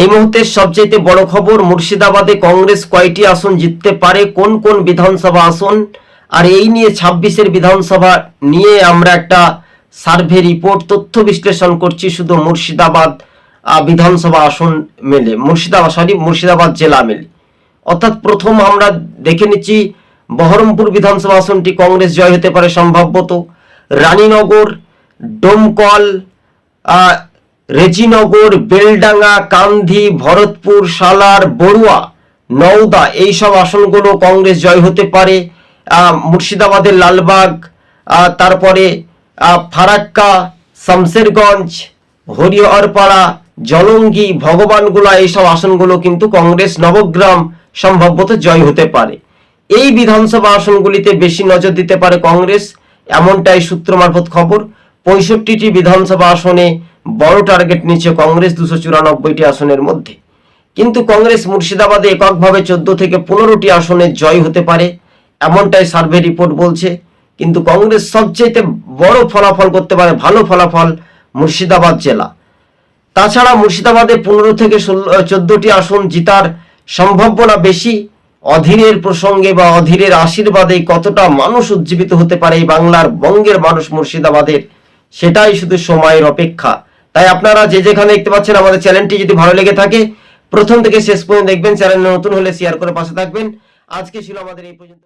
এই মুহূর্তে সবচেয়ে বড় খবর, মুর্শিদাবাদে কংগ্রেস কয়টি আসন জিততে পারে, কোন কোন বিধানসভা আসন, আর এই নিয়ে 26-এর বিধানসভা নিয়ে আমরা একটা সার্ভে রিপোর্ট তথ্য বিশ্লেষণ করছি শুধু মুর্শিদাবাদ বিধানসভা আসন মেলে, মুর্শিদাবাদ জেলা মেলে। অর্থাৎ প্রথম আমরা দেখে নিচ্ছি বহরমপুর বিধানসভা আসনটি কংগ্রেস জয় হতে পারে সম্ভবত। রানীনগর, ডোমকল, রেজিনগর, বেলডাঙ্গা, কান্ধি, ভরতপুর, সালার, বড়ুয়া, নওদা এইসব আসনগুলো কংগ্রেস জয় হতে পারে। মুর্শিদাবাদের লালবাগ, তারপরে ফারাক্কা, শামশেরগঞ্জ, হরিহরপাড়া, জলঙ্গি, ভগবানগোলা এইসব আসনগুলো কিন্তু কংগ্রেস, নবগ্রাম সম্ভবত জয় হতে পারে। এই বিধানসভা আসনগুলিতে বেশি নজর দিতে পারে কংগ্রেস, এমনটাই সূত্র মারফত খবর। 65টি বিধানসভা আসনে বড় টার্গেট নিচ্ছে কংগ্রেস 294টি আসনের মধ্যে। কিন্তু কংগ্রেস মুর্শিদাবাদে এককভাবে 14 থেকে 15টি আসনে জয় হতে পারে, এমনটাই সার্ভে রিপোর্ট বলছে। কিন্তু কংগ্রেস সবচেয়ে বড় ফলাফল করতে পারে, ভালো ফলাফল মুর্শিদাবাদ জেলা। তাছাড়া মুর্শিদাবাদে 15 থেকে 14টি আসন জিতার সম্ভাবনা বেশি। অধীরের প্রসঙ্গে বা অধীরের আশীর্বাদে কতটা মানুষ উজ্জীবিত হতে পারে এই বাংলার, বঙ্গের মানুষ মুর্শিদাবাদের, সেটাই শুধু সময়ের অপেক্ষা। তাই আপনারা যে যেখানে দেখতে পাচ্ছেন, আমাদের চ্যানেলটি যদি ভালো লেগে থাকে প্রথম থেকে শেষ পর্যন্ত দেখবেন। চ্যানেল নতুন হলে শেয়ার করে পাশে থাকবেন। আজকে ছিল আমাদের এই পর্যন্ত।